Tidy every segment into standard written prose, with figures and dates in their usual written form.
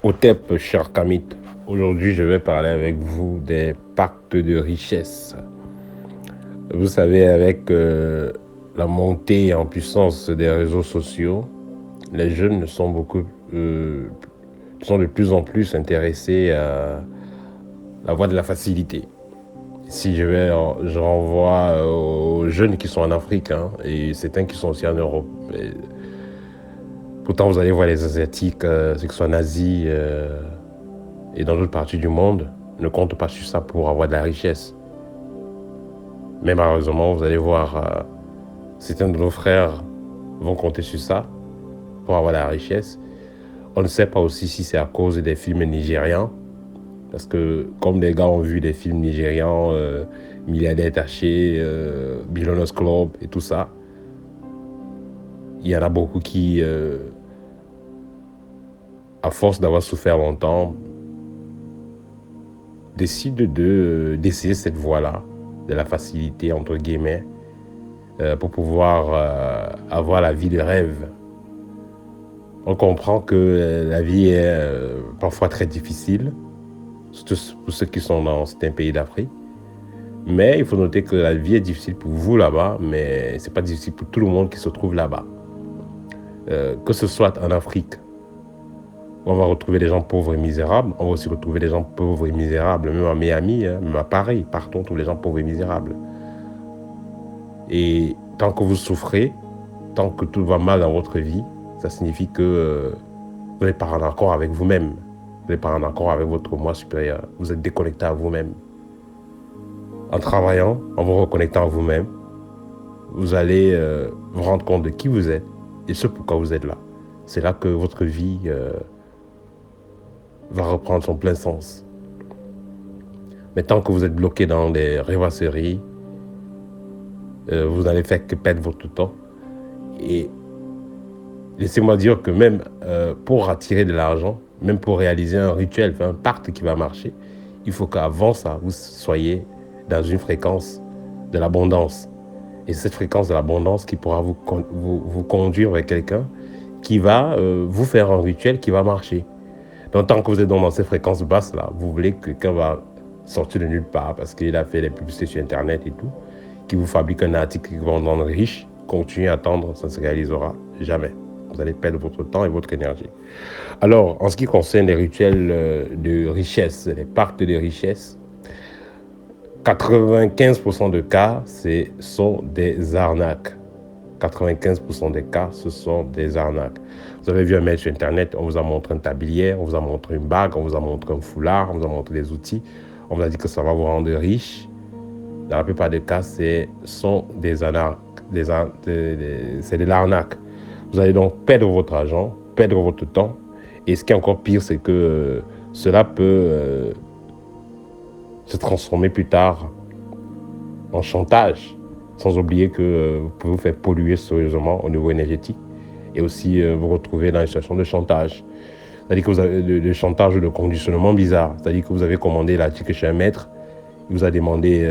Otep, cher Kamit, aujourd'hui je vais parler avec vous des pactes de richesse. Vous savez, avec la montée en puissance des réseaux sociaux, les jeunes sont de plus en plus intéressés à la voie de la facilité. Si je renvoie aux jeunes qui sont en Afrique, et certains qui sont aussi en Europe. Pourtant, vous allez voir les Asiatiques, ceux qui sont en Asie et dans d'autres parties du monde, ne comptent pas sur ça pour avoir de la richesse. Mais malheureusement, vous allez voir, certains de nos frères vont compter sur ça pour avoir de la richesse. On ne sait pas aussi si c'est à cause des films nigérians, parce que comme les gars ont vu des films nigérians, Milliardaire Taché, Billionaires Club et tout ça, il y en a beaucoup qui, à force d'avoir souffert longtemps, décident d'essayer cette voie-là, de la facilité, entre guillemets, pour pouvoir avoir la vie de rêve. On comprend que la vie est parfois très difficile, surtout pour ceux qui sont dans certains pays d'Afrique. Mais il faut noter que la vie est difficile pour vous là-bas, mais ce n'est pas difficile pour tout le monde qui se trouve là-bas. Que ce soit en Afrique, on va retrouver des gens pauvres et misérables, on va aussi retrouver des gens pauvres et misérables, même à Miami, même à Paris, partout on trouve des gens pauvres et misérables. Et tant que vous souffrez, tant que tout va mal dans votre vie, ça signifie que vous n'êtes pas en accord avec vous-même. Vous n'êtes pas en accord avec votre moi supérieur. Vous êtes déconnecté à vous-même. En travaillant, en vous reconnectant à vous-même, vous allez vous rendre compte de qui vous êtes et ce pourquoi vous êtes là. C'est là que votre vie va reprendre son plein sens. Mais tant que vous êtes bloqué dans des rêvasseries, vous n'allez faire que perdre votre temps. Et laissez-moi dire que même pour attirer de l'argent, même pour réaliser un rituel, un pacte qui va marcher, il faut qu'avant ça, vous soyez dans une fréquence de l'abondance. Et c'est cette fréquence de l'abondance qui pourra vous conduire vers quelqu'un qui va vous faire un rituel qui va marcher. Donc tant que vous êtes dans ces fréquences basses-là, vous voulez que quelqu'un va sortir de nulle part parce qu'il a fait des publicités sur Internet et tout, qui vous fabrique un article qui va vous rendre riche, continuez à attendre, ça ne se réalisera jamais. Vous allez perdre votre temps et votre énergie. Alors, en ce qui concerne les rituels de richesse, les pactes de richesse, 95% de cas, ce sont des arnaques. 95% des cas, ce sont des arnaques. Vous avez vu un mail sur Internet, on vous a montré une tablière, on vous a montré une bague, on vous a montré un foulard, on vous a montré des outils, on vous a dit que ça va vous rendre riche. Dans la plupart des cas, ce sont des arnaques. C'est de l'arnaque. Vous allez donc perdre votre argent, perdre votre temps. Et ce qui est encore pire, c'est que cela peut se transformer plus tard en chantage. Sans oublier que vous pouvez vous faire polluer sérieusement au niveau énergétique. Et aussi vous retrouver dans une situation de chantage. C'est-à-dire que vous avez de chantage ou de conditionnement bizarre. C'est-à-dire que vous avez commandé l'article chez un maître. Il vous a demandé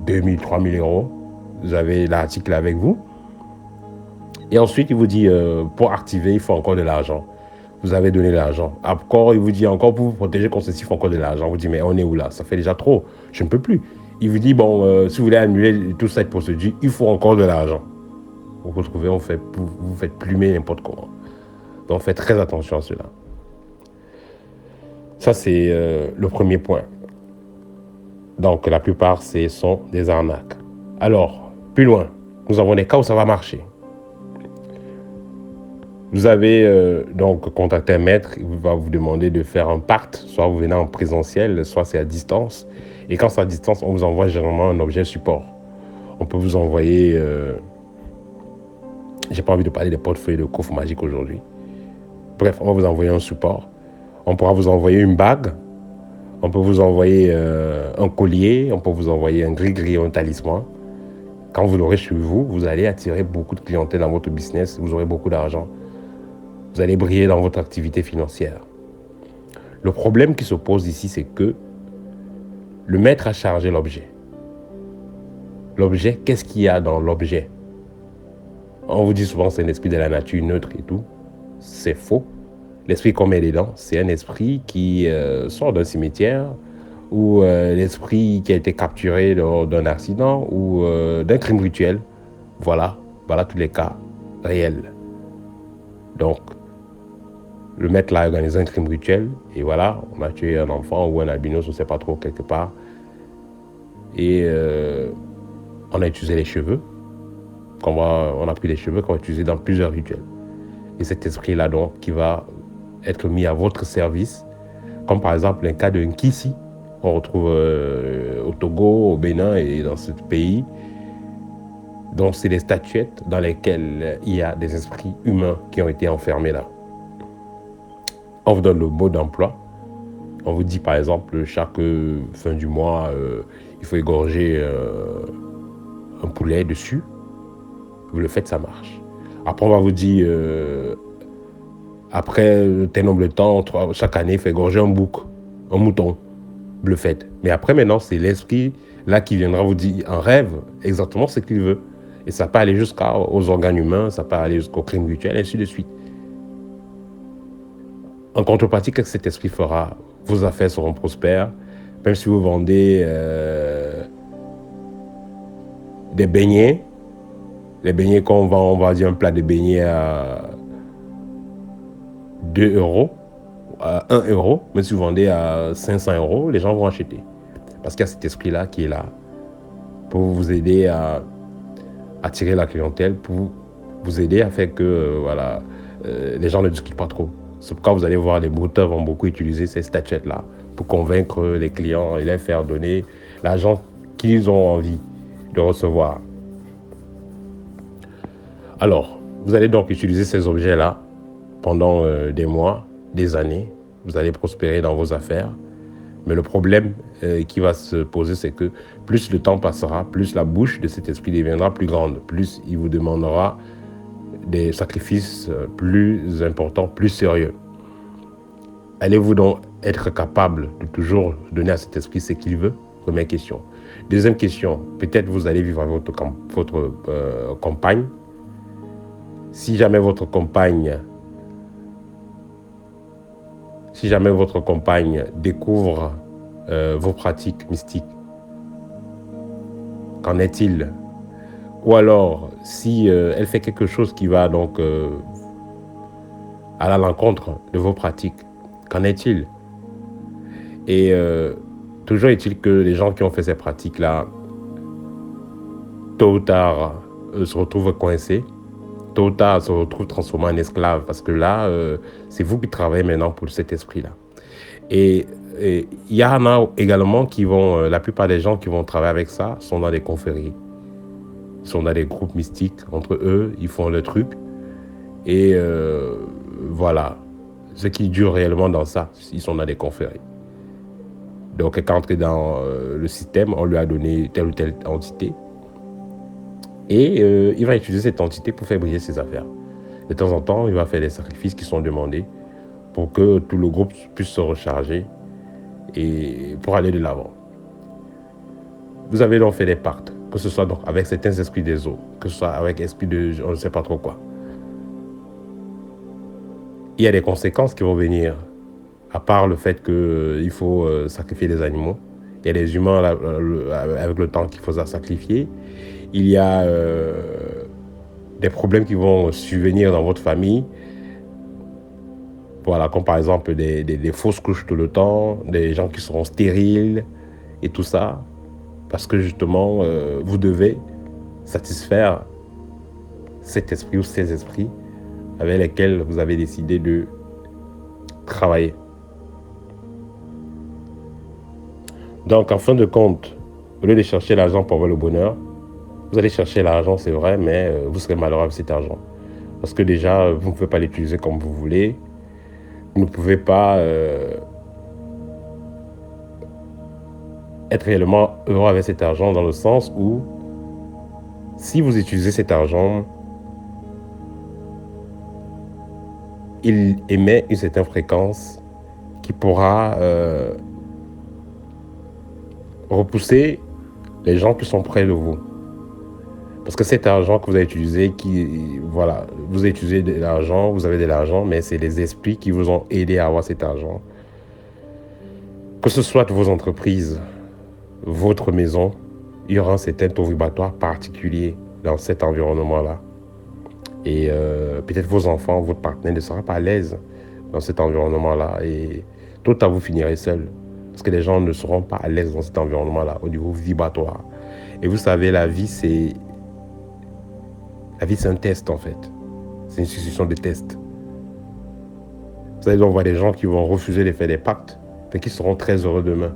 2 000, 3 000 euros. Vous avez l'article avec vous. Et ensuite, il vous dit, pour activer, il faut encore de l'argent. Vous avez donné l'argent. Encore, il vous dit, encore pour vous protéger contre ceci, il faut encore de l'argent. Vous dit, mais on est où là? Ça fait déjà trop. Je ne peux plus. Il vous dit, bon, si vous voulez annuler toute cette procédure, il faut encore de l'argent. Vous vous retrouvez, vous faites plumer n'importe comment. Donc, faites très attention à cela. Ça, c'est le premier point. Donc, la plupart, ce sont des arnaques. Alors, plus loin, nous avons des cas où ça va marcher. Vous avez donc contacté un maître, il va vous demander de faire un pacte, soit vous venez en présentiel, soit c'est à distance. Et quand c'est à distance, on vous envoie généralement un objet support. On peut vous envoyer, j'ai pas envie de parler des portefeuilles de coffre magique aujourd'hui. Bref, on va vous envoyer un support. On pourra vous envoyer une bague. On peut vous envoyer un collier. On peut vous envoyer un gris-gris ou un talisman. Quand vous l'aurez chez vous, vous allez attirer beaucoup de clientèle dans votre business. Vous aurez beaucoup d'argent. Vous allez briller dans votre activité financière. Le problème qui se pose ici, c'est que le maître a chargé l'objet. L'objet, qu'est-ce qu'il y a dans l'objet? On vous dit souvent que c'est un esprit de la nature neutre et tout. C'est faux. L'esprit qu'on met dedans, c'est un esprit qui sort d'un cimetière ou l'esprit qui a été capturé lors d'un accident ou d'un crime rituel. Voilà, voilà tous les cas réels. Donc, le maître là a organisé un crime rituel et voilà, on a tué un enfant ou un albinos, on ne sait pas trop, quelque part. Et on a utilisé les cheveux. On a pris les cheveux qu'on va utiliser dans plusieurs rituels. Et cet esprit-là, donc, qui va être mis à votre service, comme par exemple un cas de Nkisi, qu'on retrouve au Togo, au Bénin et dans ce pays. Donc, c'est des statuettes dans lesquelles il y a des esprits humains qui ont été enfermés là. On vous donne le mot d'emploi. On vous dit, par exemple, chaque fin du mois, il faut égorger un poulet dessus. Vous le faites, ça marche. Après, on va vous dire, après tel nombre de temps, chaque année, il faut égorger un bouc, un mouton. Vous le faites. Mais après, maintenant, c'est l'esprit là qui viendra vous dire en rêve exactement ce qu'il veut. Et ça peut aller jusqu'aux organes humains, ça peut aller jusqu'au crime rituel, et ainsi de suite. En contrepartie, qu'est-ce que cet esprit fera? Vos affaires seront prospères. Même si vous vendez des beignets, les beignets qu'on vend, on va dire un plat de beignets à 2 euros, à 1 euro, même si vous vendez à 500 euros, les gens vont acheter. Parce qu'il y a cet esprit-là qui est là pour vous aider à attirer la clientèle, pour vous aider à faire que les gens ne discutent pas trop. C'est pourquoi vous allez voir les brouteurs vont beaucoup utiliser ces statuettes-là pour convaincre les clients et les faire donner l'argent qu'ils ont envie de recevoir. Alors, vous allez donc utiliser ces objets-là pendant des mois, des années. Vous allez prospérer dans vos affaires. Mais le problème qui va se poser, c'est que plus le temps passera, plus la bouche de cet esprit deviendra plus grande, plus il vous demandera des sacrifices plus importants, plus sérieux. Allez-vous donc être capable de toujours donner à cet esprit ce qu'il veut? Première question. Deuxième question, peut-être vous allez vivre avec votre compagne. Si jamais votre compagne découvre vos pratiques mystiques, qu'en est-il? Ou alors, si elle fait quelque chose qui va donc à l'encontre de vos pratiques, qu'en est-il? Et toujours est-il que les gens qui ont fait ces pratiques-là, tôt ou tard, se retrouvent coincés, tôt ou tard, se retrouvent transformés en esclaves, parce que là, c'est vous qui travaillez maintenant pour cet esprit-là. Et il y en a également qui vont, la plupart des gens qui vont travailler avec ça sont dans des confréries, sont dans des groupes mystiques, entre eux, ils font le truc. Et voilà, ce qui dure réellement dans ça, ils sont dans des confréries. Donc, quand entré dans le système, on lui a donné telle ou telle entité. Et il va utiliser cette entité pour faire briller ses affaires. De temps en temps, il va faire des sacrifices qui sont demandés pour que tout le groupe puisse se recharger et pour aller de l'avant. Vous avez donc fait des pactes, que ce soit donc avec certains esprits des eaux, que ce soit avec esprit de on ne sait pas trop quoi. Il y a des conséquences qui vont venir, à part le fait qu'il faut sacrifier des animaux. Il y a des humains avec le temps qu'il faut sacrifier. Il y a des problèmes qui vont survenir dans votre famille. Voilà, comme par exemple des fausses couches tout le temps, des gens qui seront stériles et tout ça. Parce que justement, vous devez satisfaire cet esprit ou ces esprits avec lesquels vous avez décidé de travailler. Donc, en fin de compte, au lieu de chercher l'argent pour avoir le bonheur, vous allez chercher l'argent, c'est vrai, mais vous serez malheureux avec cet argent. Parce que déjà, vous ne pouvez pas l'utiliser comme vous voulez. Vous ne pouvez pas être réellement heureux avec cet argent dans le sens où, si vous utilisez cet argent, il émet une certaine fréquence qui pourra repousser les gens qui sont près de vous. Parce que cet argent que vous avez utilisé, voilà, vous avez utilisé de l'argent, vous avez de l'argent, mais c'est les esprits qui vous ont aidé à avoir cet argent. Que ce soit vos entreprises, votre maison, il y aura un certain taux vibratoire particulier dans cet environnement-là. Et peut-être vos enfants, votre partenaire ne sera pas à l'aise dans cet environnement-là. Et tout à vous finirez seul. Parce que les gens ne seront pas à l'aise dans cet environnement-là, au niveau vibratoire. Et vous savez, la vie, c'est un test, en fait. C'est une succession de tests. Vous allez donc voir des gens qui vont refuser de faire des pactes, mais qui seront très heureux demain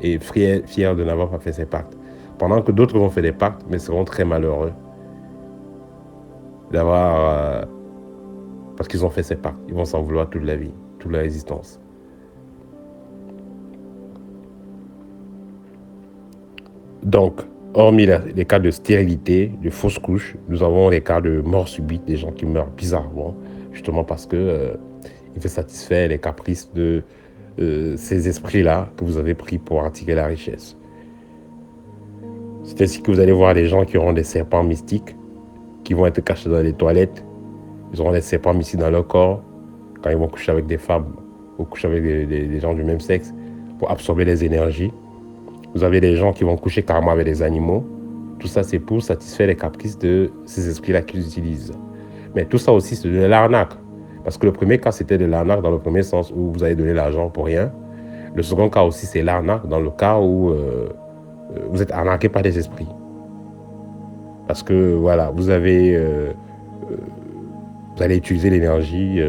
et fiers de n'avoir pas fait ces pactes. Pendant que d'autres vont faire des pactes, mais seront très malheureux d'avoir... parce qu'ils ont fait ces pactes. Ils vont s'en vouloir toute la vie, toute leur existence. Donc, hormis les cas de stérilité, de fausses couches, nous avons les cas de mort subite, des gens qui meurent bizarrement, justement parce que il veut satisfaire les caprices de ces esprits-là que vous avez pris pour attirer la richesse. C'est ainsi que vous allez voir des gens qui auront des serpents mystiques, qui vont être cachés dans les toilettes. Ils auront des serpents mystiques dans leur corps, quand ils vont coucher avec des femmes ou coucher avec des gens du même sexe, pour absorber les énergies. Vous avez des gens qui vont coucher carrément avec des animaux. Tout ça, c'est pour satisfaire les caprices de ces esprits-là qu'ils utilisent. Mais tout ça aussi, c'est de l'arnaque. Parce que le premier cas, c'était de l'arnaque dans le premier sens où vous avez donné l'argent pour rien. Le second cas aussi, c'est l'arnaque dans le cas où vous êtes arnaqué par des esprits. Parce que, voilà, vous allez utiliser l'énergie,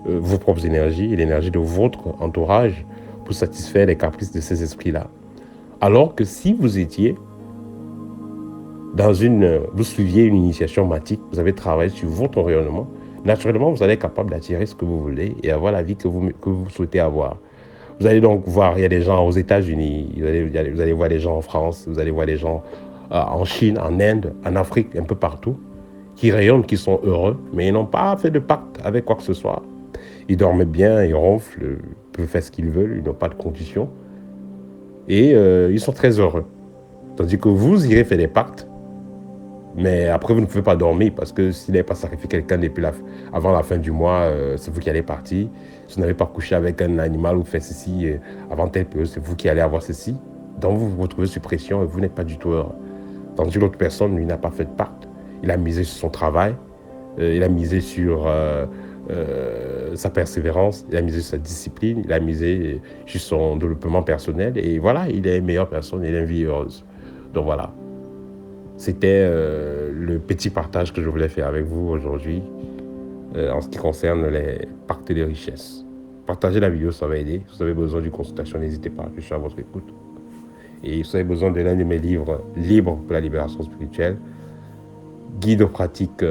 vos propres énergies et l'énergie de votre entourage pour satisfaire les caprices de ces esprits-là. Alors que si vous étiez vous suiviez une initiation matique, vous avez travaillé sur votre rayonnement, naturellement, vous allez être capable d'attirer ce que vous voulez et avoir la vie que vous souhaitez avoir. Vous allez donc voir, il y a des gens aux États-Unis, vous allez voir des gens en France, vous allez voir des gens en Chine, en Inde, en Afrique, un peu partout, qui rayonnent, qui sont heureux, mais ils n'ont pas fait de pacte avec quoi que ce soit. Ils dorment bien, ils ronflent, ils peuvent faire ce qu'ils veulent, ils n'ont pas de conditions. Et ils sont très heureux. Tandis que vous irez faire des pactes, mais après vous ne pouvez pas dormir parce que s'il n'avez pas sacrifié quelqu'un avant la fin du mois, c'est vous qui allez partir. Si vous n'avez pas couché avec un animal ou fait ceci avant telle période, c'est vous qui allez avoir ceci. Donc vous vous retrouvez sous pression et vous n'êtes pas du tout heureux. Tandis que l'autre personne, lui, n'a pas fait de pacte. Il a misé sur son travail, il a misé sur sa persévérance, il a misé sur sa discipline, il a misé sur son développement personnel. Et voilà, il est une meilleure personne, il a une vie heureuse. Donc voilà. C'était le petit partage que je voulais faire avec vous aujourd'hui en ce qui concerne les pactes de richesse. Partagez la vidéo, ça va aider. Si vous avez besoin d'une consultation, n'hésitez pas, je suis à votre écoute. Et si vous avez besoin de l'un de mes livres, Libre pour la libération spirituelle, guide pratique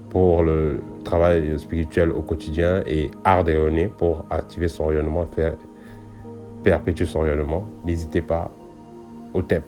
pour le travail spirituel au quotidien et art de rayonner pour activer son rayonnement, faire perpétuer son rayonnement, n'hésitez pas au TEP.